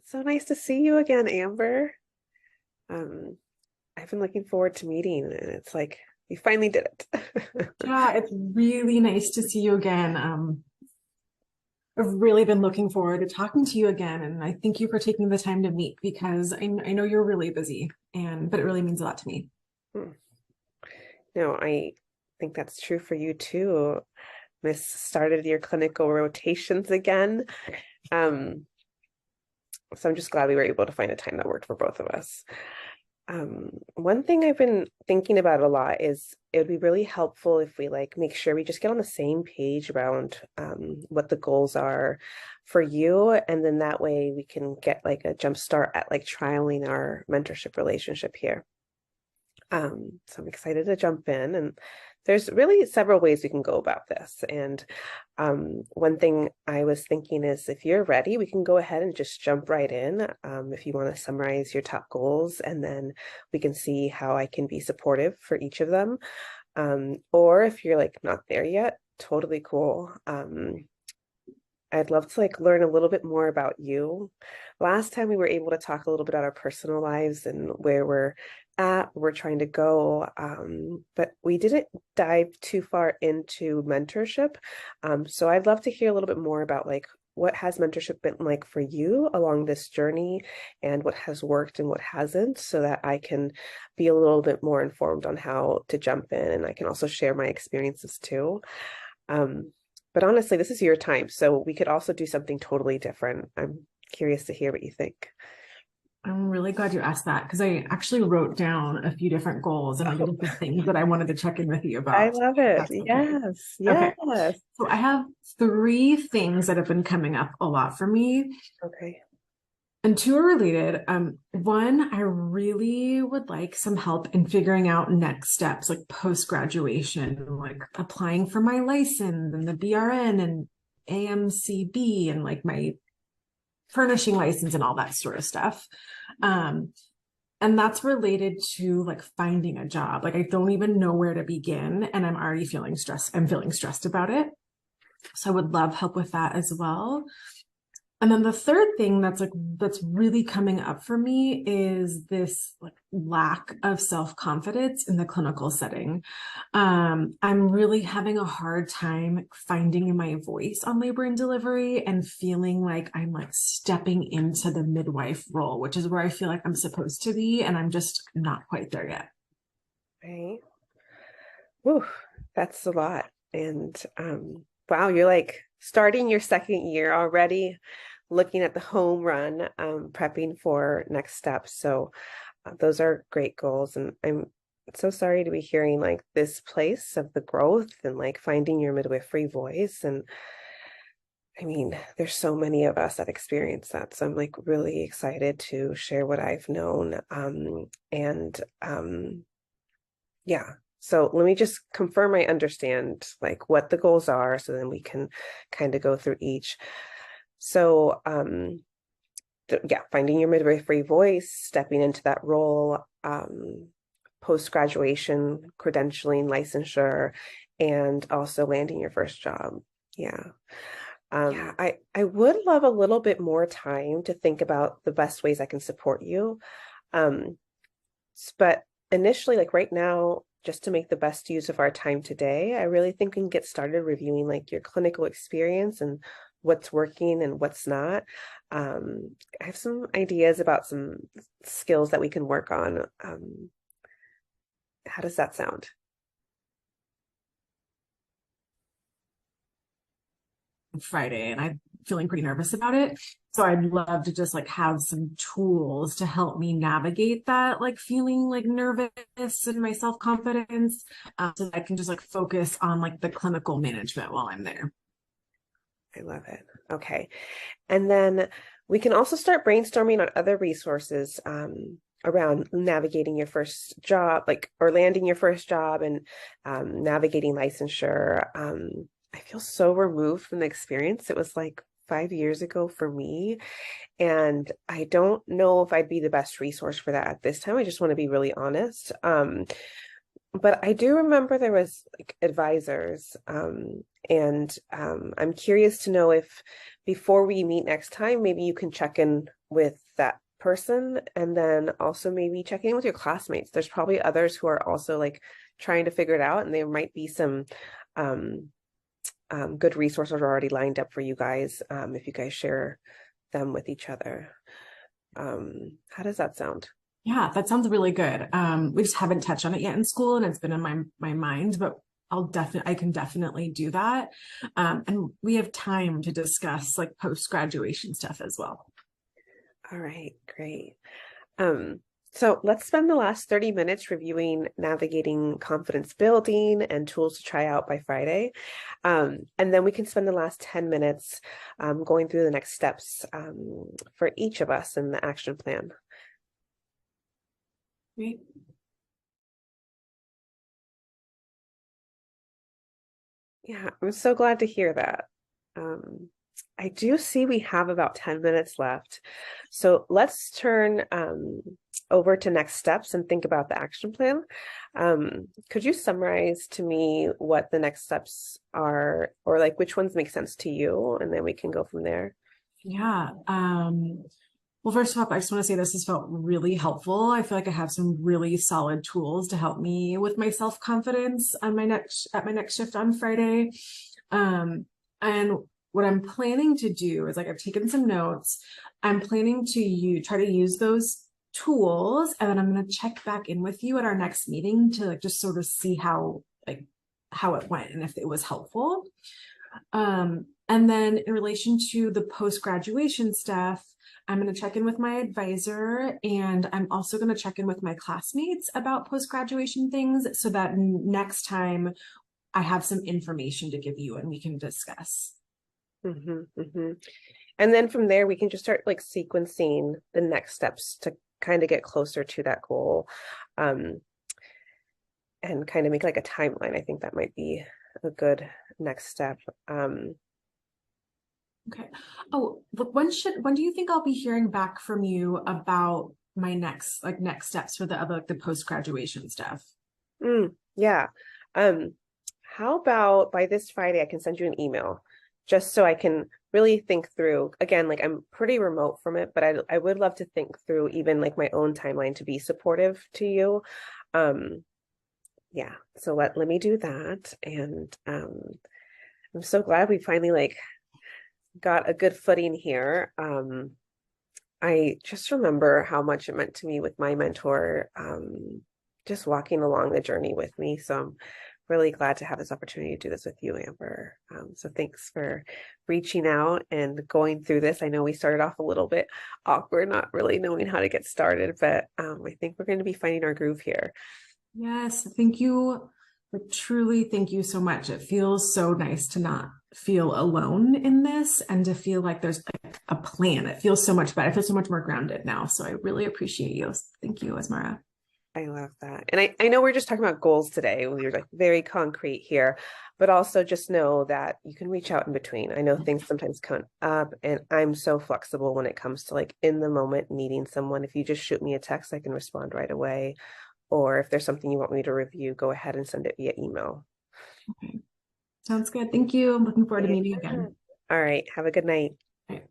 So nice to see you again, Amber. Um, I've been looking forward to meeting, and it's like we finally did it. Yeah, it's really nice to see you again. I've really been looking forward to talking to you again, and I thank you for taking the time to meet because I know you're really busy, but it really means a lot to me. Hmm. No, I think that's true for you too. Miss started your clinical rotations again. Um, so I'm just glad we were able to find a time that worked for both of us. One thing I've been thinking about a lot is it would be really helpful if we like make sure we just get on the same page around what the goals are for you, and then that way we can get like a jump start at like trialing our mentorship relationship here. So I'm excited to jump in, and there's really several ways we can go about this. And one thing I was thinking is if you're ready, we can go ahead and just jump right in. If you want to summarize your top goals, and then we can see how I can be supportive for each of them. Or if you're like not there yet, totally cool. I'd love to like learn a little bit more about you. Last time we were able to talk a little bit about our personal lives and where we're at, where we're trying to go. But we didn't dive too far into mentorship. So I'd love to hear a little bit more about like what has mentorship been like for you along this journey, and what has worked and what hasn't, so that I can be a little bit more informed on how to jump in, and I can also share my experiences too. Um, but honestly, this is your time, so we could also do something totally different. I'm curious to hear what you think. I'm really glad you asked that because I actually wrote down a few different goals and like Oh, different things that I wanted to check in with you I about. love If it. that's okay. Yes, Okay. yes. So I have three things that have been coming up a lot for me. Okay. And two are related. One, I really would like some help in figuring out next steps, like post graduation, like applying for my license and the BRN and AMCB and like my furnishing license and all that sort of stuff. Um, and that's related to like finding a job. Like I don't even know where to begin, and I'm already feeling stressed. I'm feeling stressed about it. So I would love help with that as well. And then the third thing that's really coming up for me is this like lack of self-confidence in the clinical setting. I'm really having a hard time finding my voice on labor and delivery and feeling like I'm like stepping into the midwife role, which is where I feel like I'm supposed to be, and I'm just not quite there yet. Right. Whew, that's a lot. And wow, you're like starting your second year already, looking at the home run, prepping for next steps. So those are great goals. And I'm so sorry to be hearing like this place of the growth and like finding your midwifery voice. And I mean, there's so many of us that experience that. So I'm like really excited to share what I've known. And yeah. So let me just confirm I understand like what the goals are, so then we can kind of go through each. So yeah, finding your midwifery voice, stepping into that role, post-graduation, credentialing, licensure, and also landing your first job. Yeah. I would love a little bit more time to think about the best ways I can support you. Um, but initially, like right now, just to make the best use of our time today, I really think we can get started reviewing like your clinical experience and what's working and what's not. I have some ideas about some skills that we can work on. How does that sound? Friday, and I'm feeling pretty nervous about it. So I'd love to just like have some tools to help me navigate that, like feeling like nervous and my self-confidence, so that I can just like focus on like the clinical management while I'm there. I love it. Okay. And then we can also start brainstorming on other resources around navigating your first job, like or landing your first job, and navigating licensure. I feel so removed from the experience. It was like 5 years ago for me, and I don't know if I'd be the best resource for that at this time. I just want to be really honest. but I do remember there was like advisors, and I'm curious to know if before we meet next time, maybe you can check in with that person and then also maybe check in with your classmates. There's probably others who are also like trying to figure it out, and there might be some um, good resources already lined up for you guys if you guys share them with each other. How does that sound? Yeah, that sounds really good. We just haven't touched on it yet in school, and it's been in my mind, but I can definitely do that. And we have time to discuss like post graduation stuff as well. All right, great. Um, so let's spend the last 30 minutes reviewing navigating confidence building and tools to try out by Friday. And then we can spend the last 10 minutes going through the next steps for each of us in the action plan. Great. Yeah, I'm so glad to hear that. I do see we have about 10 minutes left. So let's turn over to next steps and think about the action plan. Could you summarize to me what the next steps are, or like which ones make sense to you? And then we can go from there. Yeah. Well, first off, I just want to say this has felt really helpful. I feel like I have some really solid tools to help me with my self-confidence on my next shift on Friday. And what I'm planning to do is like I've taken some notes. I'm planning to try to use those tools, and then I'm going to check back in with you at our next meeting to like just sort of see how it went and if it was helpful. And then in relation to the post-graduation stuff, I'm going to check in with my advisor, and I'm also going to check in with my classmates about post-graduation things so that next time I have some information to give you and we can discuss. And then from there, we can just start like sequencing the next steps to kind of get closer to that goal, and kind of make like a timeline. I think that might be a good next step. Okay. Oh, look, when do you think I'll be hearing back from you about my next steps for the other like the post-graduation stuff? Yeah. Um, how about by this Friday, I can send you an email just so I can really think through. Again, like I'm pretty remote from it, but I would love to think through even like my own timeline to be supportive to you. Yeah, so let me do that. And I'm so glad we finally like got a good footing here. I just remember how much it meant to me with my mentor, just walking along the journey with me. So I'm really glad to have this opportunity to do this with you, Amber. So thanks for reaching out and going through this. I know we started off a little bit awkward, not really knowing how to get started, but I think we're going to be finding our groove here. Yes, thank you. Like, truly, thank you so much. It feels so nice to not feel alone in this and to feel like there's like a plan. It feels so much better. I feel so much more grounded now. So I really appreciate you. Thank you, Esmara. I love that. And I know we're just talking about goals today. We were like very concrete here, but also just know that you can reach out in between. I know things sometimes come up, and I'm so flexible when it comes to like in the moment meeting someone. If you just shoot me a text, I can respond right away. Or if there's something you want me to review, go ahead and send it via email. Okay. Sounds good. Thank you. I'm looking forward to Yeah. meeting again. All right. Have a good night. All right.